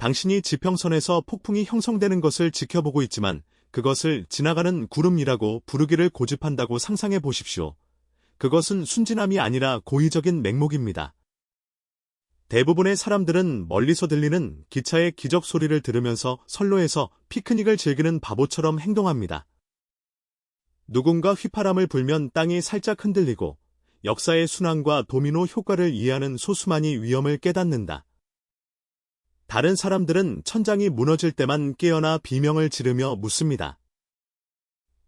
당신이 지평선에서 폭풍이 형성되는 것을 지켜보고 있지만 그것을 지나가는 구름이라고 부르기를 고집한다고 상상해 보십시오. 그것은 순진함이 아니라 고의적인 맹목입니다. 대부분의 사람들은 멀리서 들리는 기차의 기적 소리를 들으면서 선로에서 피크닉을 즐기는 바보처럼 행동합니다. 누군가 휘파람을 불면 땅이 살짝 흔들리고 역사의 순환과 도미노 효과를 이해하는 소수만이 위험을 깨닫는다. 다른 사람들은 천장이 무너질 때만 깨어나 비명을 지르며 묻습니다.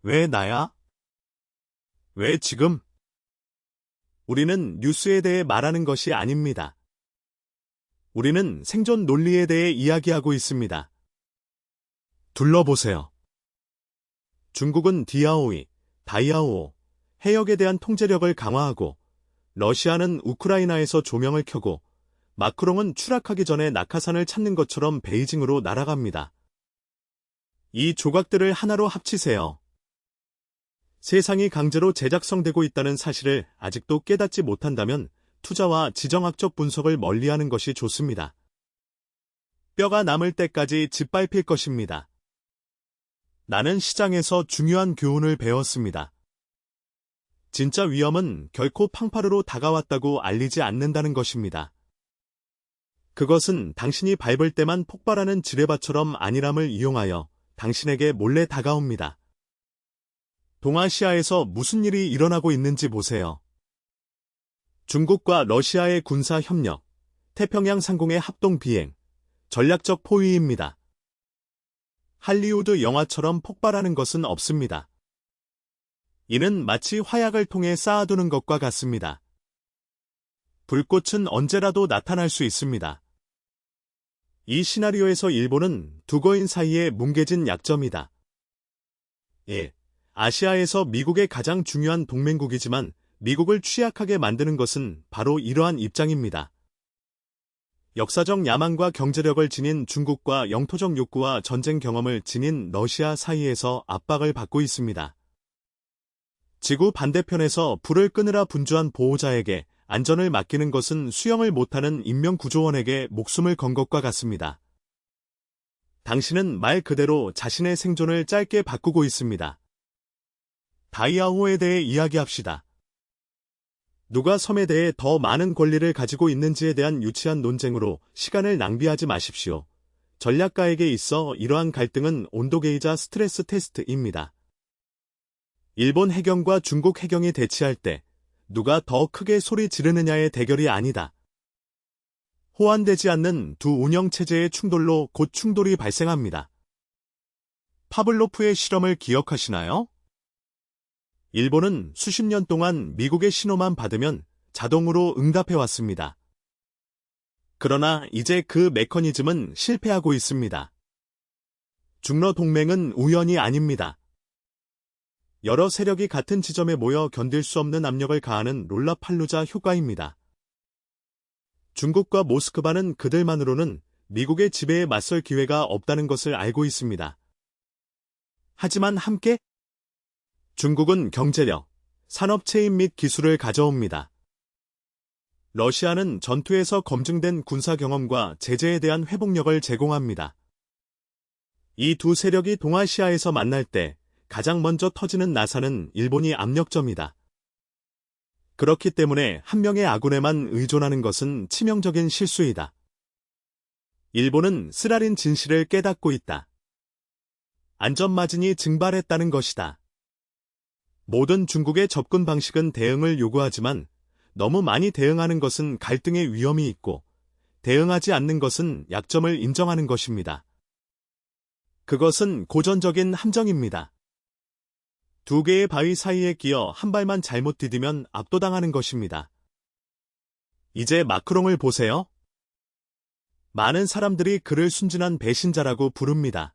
왜 나야? 왜 지금? 우리는 뉴스에 대해 말하는 것이 아닙니다. 우리는 생존 논리에 대해 이야기하고 있습니다. 둘러보세요. 중국은 디아오이, 다이아오, 해역에 대한 통제력을 강화하고 러시아는 우크라이나에서 조명을 켜고 마크롱은 추락하기 전에 낙하산을 찾는 것처럼 베이징으로 날아갑니다. 이 조각들을 하나로 합치세요. 세상이 강제로 제작성되고 있다는 사실을 아직도 깨닫지 못한다면 투자와 지정학적 분석을 멀리하는 것이 좋습니다. 뼈가 남을 때까지 짓밟힐 것입니다. 나는 시장에서 중요한 교훈을 배웠습니다. 진짜 위험은 결코 팡파르로 다가왔다고 알리지 않는다는 것입니다. 그것은 당신이 밟을 때만 폭발하는 지뢰밭처럼 안일함을 이용하여 당신에게 몰래 다가옵니다. 동아시아에서 무슨 일이 일어나고 있는지 보세요. 중국과 러시아의 군사 협력, 태평양 상공의 합동 비행, 전략적 포위입니다. 할리우드 영화처럼 폭발하는 것은 없습니다. 이는 마치 화약을 통해 쌓아두는 것과 같습니다. 불꽃은 언제라도 나타날 수 있습니다. 이 시나리오에서 일본은 두 거인 사이에 뭉개진 약점이다. 1. 아시아에서 미국의 가장 중요한 동맹국이지만 미국을 취약하게 만드는 것은 바로 이러한 입장입니다. 역사적 야망과 경제력을 지닌 중국과 영토적 욕구와 전쟁 경험을 지닌 러시아 사이에서 압박을 받고 있습니다. 지구 반대편에서 불을 끄느라 분주한 보호자에게 안전을 맡기는 것은 수영을 못하는 인명구조원에게 목숨을 건 것과 같습니다. 당신은 말 그대로 자신의 생존을 짧게 바꾸고 있습니다. 다이아호에 대해 이야기합시다. 누가 섬에 대해 더 많은 권리를 가지고 있는지에 대한 유치한 논쟁으로 시간을 낭비하지 마십시오. 전략가에게 있어 이러한 갈등은 온도계이자 스트레스 테스트입니다. 일본 해경과 중국 해경이 대치할 때 누가 더 크게 소리 지르느냐의 대결이 아니다. 호환되지 않는 두 운영체제의 충돌로 곧 충돌이 발생합니다. 파블로프의 실험을 기억하시나요? 일본은 수십 년 동안 미국의 신호만 받으면 자동으로 응답해왔습니다. 그러나 이제 그 메커니즘은 실패하고 있습니다. 중러 동맹은 우연이 아닙니다. 여러 세력이 같은 지점에 모여 견딜 수 없는 압력을 가하는 롤라팔루자 효과입니다. 중국과 모스크바는 그들만으로는 미국의 지배에 맞설 기회가 없다는 것을 알고 있습니다. 하지만 함께 중국은 경제력, 산업 체인 및 기술을 가져옵니다. 러시아는 전투에서 검증된 군사 경험과 제재에 대한 회복력을 제공합니다. 이 두 세력이 동아시아에서 만날 때 가장 먼저 터지는 나사는 일본이 압력점이다. 그렇기 때문에 한 명의 아군에만 의존하는 것은 치명적인 실수이다. 일본은 쓰라린 진실을 깨닫고 있다. 안전마진이 증발했다는 것이다. 모든 중국의 접근 방식은 대응을 요구하지만 너무 많이 대응하는 것은 갈등의 위험이 있고 대응하지 않는 것은 약점을 인정하는 것입니다. 그것은 고전적인 함정입니다. 두 개의 바위 사이에 끼어 한 발만 잘못 디디면 압도당하는 것입니다. 이제 마크롱을 보세요. 많은 사람들이 그를 순진한 배신자라고 부릅니다.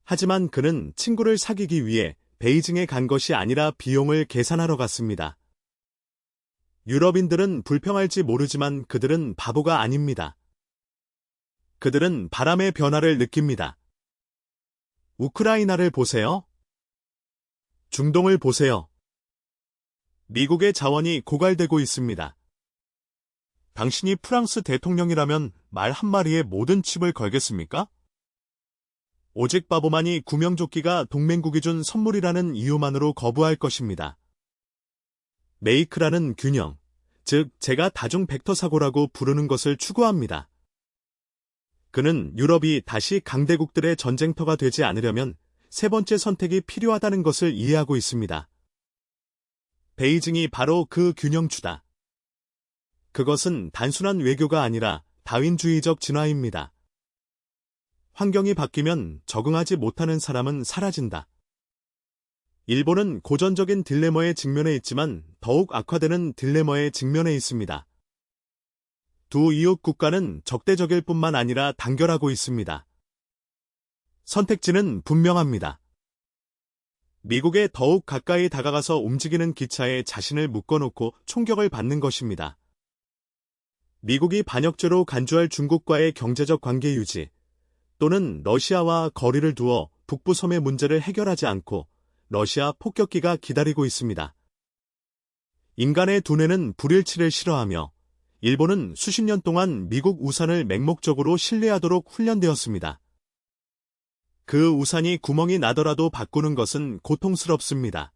하지만 그는 친구를 사귀기 위해 베이징에 간 것이 아니라 비용을 계산하러 갔습니다. 유럽인들은 불평할지 모르지만 그들은 바보가 아닙니다. 그들은 바람의 변화를 느낍니다. 우크라이나를 보세요. 중동을 보세요. 미국의 자원이 고갈되고 있습니다. 당신이 프랑스 대통령이라면 말 한 마리에 모든 칩을 걸겠습니까? 오직 바보만이 구명조끼가 동맹국이 준 선물이라는 이유만으로 거부할 것입니다. 메이크라는 균형, 즉 제가 다중 벡터 사고라고 부르는 것을 추구합니다. 그는 유럽이 다시 강대국들의 전쟁터가 되지 않으려면 세 번째 선택이 필요하다는 것을 이해하고 있습니다. 베이징이 바로 그 균형추다. 그것은 단순한 외교가 아니라 다윈주의적 진화입니다. 환경이 바뀌면 적응하지 못하는 사람은 사라진다. 일본은 고전적인 딜레마에 직면해 있지만 더욱 악화되는 딜레마에 직면해 있습니다. 두 이웃 국가는 적대적일 뿐만 아니라 단결하고 있습니다. 선택지는 분명합니다. 미국에 더욱 가까이 다가가서 움직이는 기차에 자신을 묶어놓고 총격을 받는 것입니다. 미국이 반역죄로 간주할 중국과의 경제적 관계 유지, 또는 러시아와 거리를 두어 북부섬의 문제를 해결하지 않고 러시아 폭격기가 기다리고 있습니다. 인간의 두뇌는 불일치를 싫어하며 일본은 수십 년 동안 미국 우산을 맹목적으로 신뢰하도록 훈련되었습니다. 그 우산이 구멍이 나더라도 바꾸는 것은 고통스럽습니다.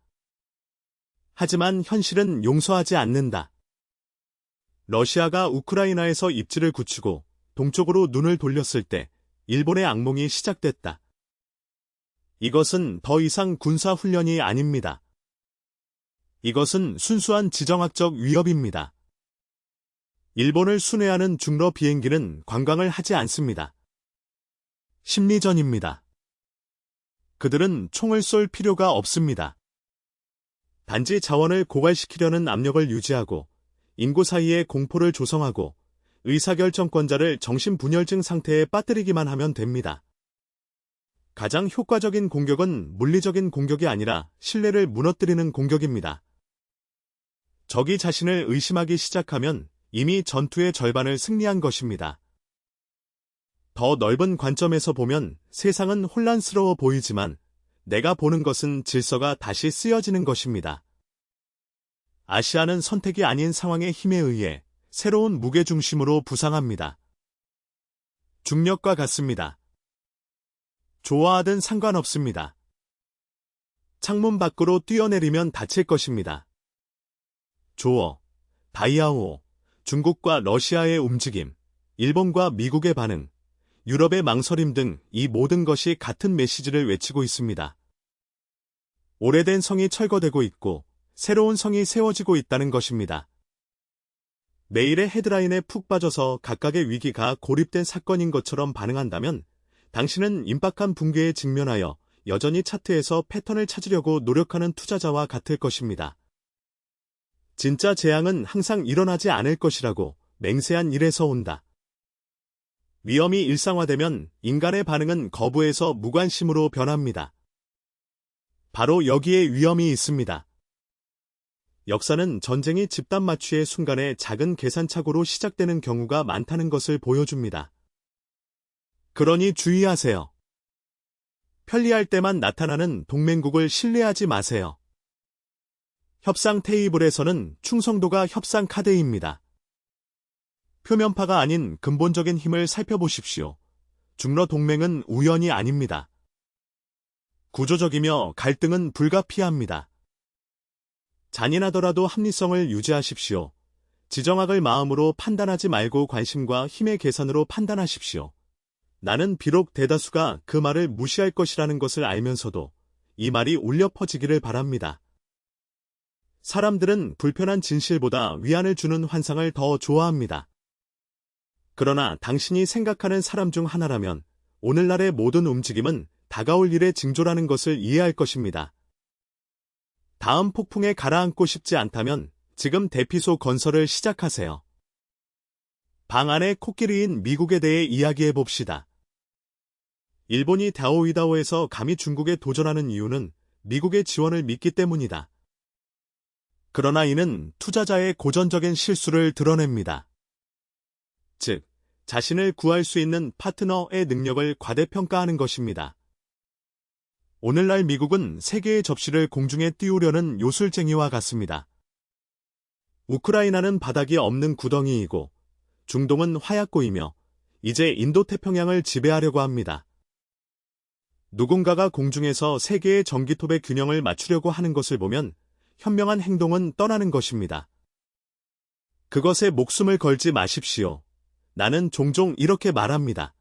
하지만 현실은 용서하지 않는다. 러시아가 우크라이나에서 입지를 굳히고 동쪽으로 눈을 돌렸을 때 일본의 악몽이 시작됐다. 이것은 더 이상 군사훈련이 아닙니다. 이것은 순수한 지정학적 위협입니다. 일본을 순회하는 중러 비행기는 관광을 하지 않습니다. 심리전입니다. 그들은 총을 쏠 필요가 없습니다. 단지 자원을 고갈시키려는 압력을 유지하고 인구 사이에 공포를 조성하고 의사결정권자를 정신분열증 상태에 빠뜨리기만 하면 됩니다. 가장 효과적인 공격은 물리적인 공격이 아니라 신뢰를 무너뜨리는 공격입니다. 적이 자신을 의심하기 시작하면 이미 전투의 절반을 승리한 것입니다. 더 넓은 관점에서 보면 세상은 혼란스러워 보이지만 내가 보는 것은 질서가 다시 쓰여지는 것입니다. 아시아는 선택이 아닌 상황의 힘에 의해 새로운 무게중심으로 부상합니다. 중력과 같습니다. 좋아하든 상관없습니다. 창문 밖으로 뛰어내리면 다칠 것입니다. 조어, 다이아오, 중국과 러시아의 움직임, 일본과 미국의 반응, 유럽의 망설임 등 이 모든 것이 같은 메시지를 외치고 있습니다. 오래된 성이 철거되고 있고 새로운 성이 세워지고 있다는 것입니다. 매일의 헤드라인에 푹 빠져서 각각의 위기가 고립된 사건인 것처럼 반응한다면 당신은 임박한 붕괴에 직면하여 여전히 차트에서 패턴을 찾으려고 노력하는 투자자와 같을 것입니다. 진짜 재앙은 항상 일어나지 않을 것이라고 맹세한 일에서 온다. 위험이 일상화되면 인간의 반응은 거부에서 무관심으로 변합니다. 바로 여기에 위험이 있습니다. 역사는 전쟁이 집단 마취의 순간에 작은 계산착오로 시작되는 경우가 많다는 것을 보여줍니다. 그러니 주의하세요. 편리할 때만 나타나는 동맹국을 신뢰하지 마세요. 협상 테이블에서는 충성도가 협상 카드입니다. 표면파가 아닌 근본적인 힘을 살펴보십시오. 중러 동맹은 우연이 아닙니다. 구조적이며 갈등은 불가피합니다. 잔인하더라도 합리성을 유지하십시오. 지정학을 마음으로 판단하지 말고 관심과 힘의 계산으로 판단하십시오. 나는 비록 대다수가 그 말을 무시할 것이라는 것을 알면서도 이 말이 울려 퍼지기를 바랍니다. 사람들은 불편한 진실보다 위안을 주는 환상을 더 좋아합니다. 그러나 당신이 생각하는 사람 중 하나라면 오늘날의 모든 움직임은 다가올 일의 징조라는 것을 이해할 것입니다. 다음 폭풍에 가라앉고 싶지 않다면 지금 대피소 건설을 시작하세요. 방 안의 코끼리인 미국에 대해 이야기해 봅시다. 일본이 다오이다오에서 감히 중국에 도전하는 이유는 미국의 지원을 믿기 때문이다. 그러나 이는 투자자의 고전적인 실수를 드러냅니다. 즉, 자신을 구할 수 있는 파트너의 능력을 과대평가하는 것입니다. 오늘날 미국은 세계의 접시를 공중에 띄우려는 요술쟁이와 같습니다. 우크라이나는 바닥이 없는 구덩이이고 중동은 화약고이며 이제 인도태평양을 지배하려고 합니다. 누군가가 공중에서 세계의 전기톱의 균형을 맞추려고 하는 것을 보면 현명한 행동은 떠나는 것입니다. 그것에 목숨을 걸지 마십시오. 나는 종종 이렇게 말합니다.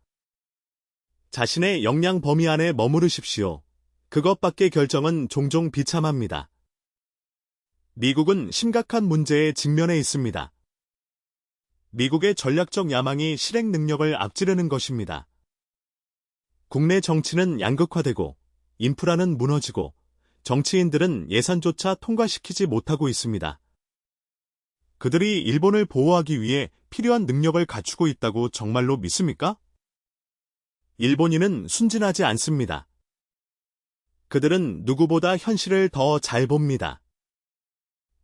자신의 역량 범위 안에 머무르십시오. 그것밖의 결정은 종종 비참합니다. 미국은 심각한 문제에 직면해 있습니다. 미국의 전략적 야망이 실행 능력을 앞지르는 것입니다. 국내 정치는 양극화되고 인프라는 무너지고 정치인들은 예산조차 통과시키지 못하고 있습니다. 그들이 일본을 보호하기 위해 필요한 능력을 갖추고 있다고 정말로 믿습니까? 일본인은 순진하지 않습니다. 그들은 누구보다 현실을 더 잘 봅니다.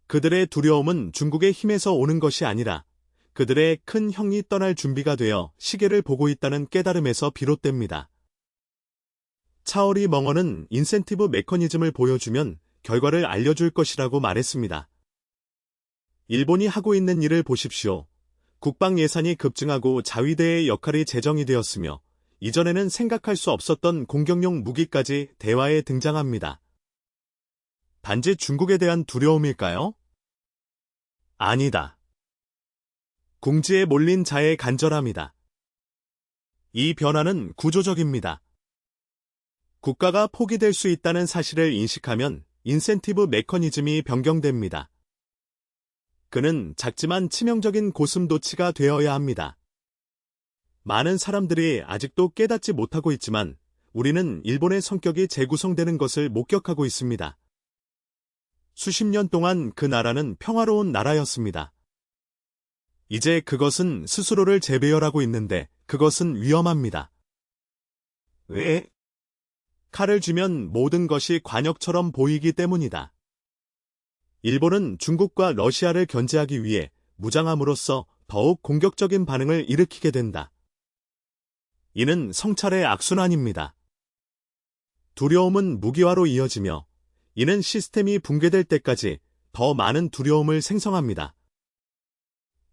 그들의 두려움은 중국의 힘에서 오는 것이 아니라 그들의 큰 형이 떠날 준비가 되어 시계를 보고 있다는 깨달음에서 비롯됩니다. 차오리 멍어는 인센티브 메커니즘을 보여주면 결과를 알려줄 것이라고 말했습니다. 일본이 하고 있는 일을 보십시오. 국방 예산이 급증하고 자위대의 역할이 재정이 되었으며 이전에는 생각할 수 없었던 공격용 무기까지 대화에 등장합니다. 단지 중국에 대한 두려움일까요? 아니다. 궁지에 몰린 자의 간절함이다. 이 변화는 구조적입니다. 국가가 포기될 수 있다는 사실을 인식하면 인센티브 메커니즘이 변경됩니다. 그는 작지만 치명적인 고슴도치가 되어야 합니다. 많은 사람들이 아직도 깨닫지 못하고 있지만 우리는 일본의 성격이 재구성되는 것을 목격하고 있습니다. 수십 년 동안 그 나라는 평화로운 나라였습니다. 이제 그것은 스스로를 재배열하고 있는데 그것은 위험합니다. 왜? 칼을 쥐면 모든 것이 관역처럼 보이기 때문이다. 일본은 중국과 러시아를 견제하기 위해 무장함으로써 더욱 공격적인 반응을 일으키게 된다. 이는 성찰의 악순환입니다. 두려움은 무기화로 이어지며 이는 시스템이 붕괴될 때까지 더 많은 두려움을 생성합니다.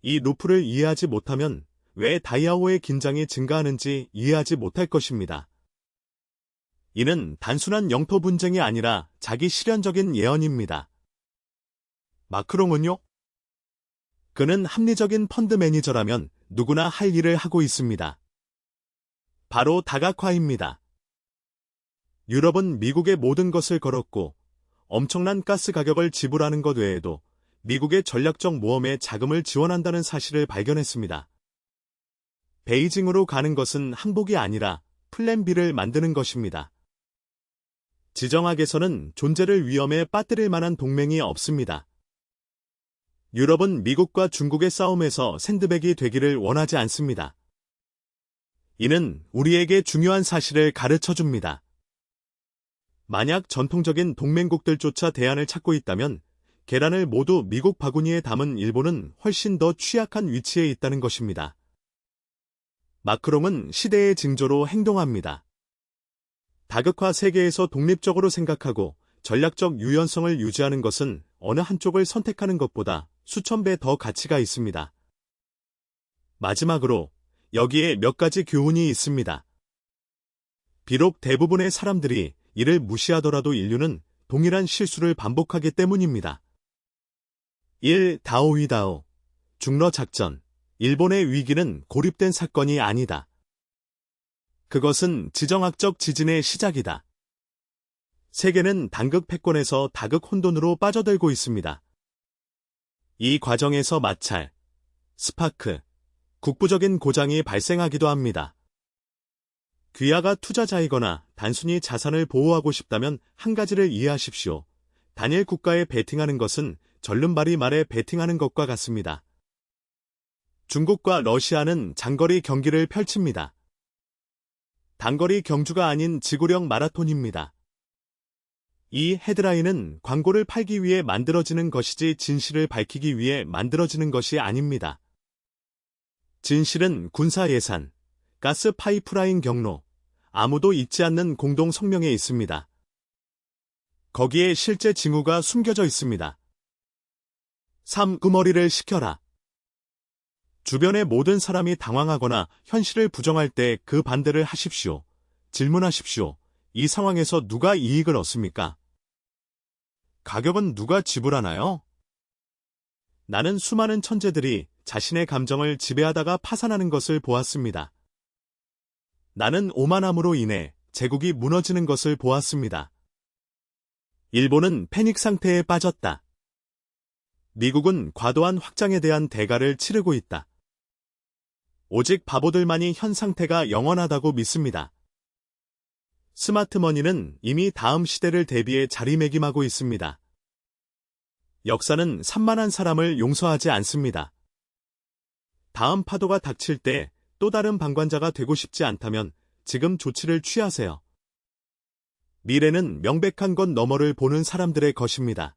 이 루프를 이해하지 못하면 왜 다이아오의 긴장이 증가하는지 이해하지 못할 것입니다. 이는 단순한 영토 분쟁이 아니라 자기 실현적인 예언입니다. 마크롱은요? 그는 합리적인 펀드 매니저라면 누구나 할 일을 하고 있습니다. 바로 다각화입니다. 유럽은 미국의 모든 것을 걸었고 엄청난 가스 가격을 지불하는 것 외에도 미국의 전략적 모험에 자금을 지원한다는 사실을 발견했습니다. 베이징으로 가는 것은 항복이 아니라 플랜 B를 만드는 것입니다. 지정학에서는 존재를 위험에 빠뜨릴 만한 동맹이 없습니다. 유럽은 미국과 중국의 싸움에서 샌드백이 되기를 원하지 않습니다. 이는 우리에게 중요한 사실을 가르쳐줍니다. 만약 전통적인 동맹국들조차 대안을 찾고 있다면 계란을 모두 미국 바구니에 담은 일본은 훨씬 더 취약한 위치에 있다는 것입니다. 마크롱은 시대의 징조로 행동합니다. 다극화 세계에서 독립적으로 생각하고 전략적 유연성을 유지하는 것은 어느 한쪽을 선택하는 것보다 수천 배 더 가치가 있습니다. 마지막으로 여기에 몇 가지 교훈이 있습니다. 비록 대부분의 사람들이 이를 무시하더라도 인류는 동일한 실수를 반복하기 때문입니다. 1. 다오이다오. 중러 작전. 일본의 위기는 고립된 사건이 아니다. 그것은 지정학적 지진의 시작이다. 세계는 단극 패권에서 다극 혼돈으로 빠져들고 있습니다. 이 과정에서 마찰, 스파크, 국부적인 고장이 발생하기도 합니다. 귀하가 투자자이거나 단순히 자산을 보호하고 싶다면 한 가지를 이해하십시오. 단일 국가에 베팅하는 것은 절름발이 말에 베팅하는 것과 같습니다. 중국과 러시아는 장거리 경기를 펼칩니다. 단거리 경주가 아닌 지구력 마라톤입니다. 이 헤드라인은 광고를 팔기 위해 만들어지는 것이지 진실을 밝히기 위해 만들어지는 것이 아닙니다. 진실은 군사 예산, 가스 파이프라인 경로, 아무도 잊지 않는 공동 성명에 있습니다. 거기에 실제 징후가 숨겨져 있습니다. 3. 그 머리를 식혀라. 주변의 모든 사람이 당황하거나 현실을 부정할 때 그 반대를 하십시오. 질문하십시오. 이 상황에서 누가 이익을 얻습니까? 가격은 누가 지불하나요? 나는 수많은 천재들이 자신의 감정을 지배하다가 파산하는 것을 보았습니다. 나는 오만함으로 인해 제국이 무너지는 것을 보았습니다. 일본은 패닉 상태에 빠졌다. 미국은 과도한 확장에 대한 대가를 치르고 있다. 오직 바보들만이 현 상태가 영원하다고 믿습니다. 스마트머니는 이미 다음 시대를 대비해 자리매김하고 있습니다. 역사는 산만한 사람을 용서하지 않습니다. 다음 파도가 닥칠 때 또 다른 방관자가 되고 싶지 않다면 지금 조치를 취하세요. 미래는 명백한 것 너머를 보는 사람들의 것입니다.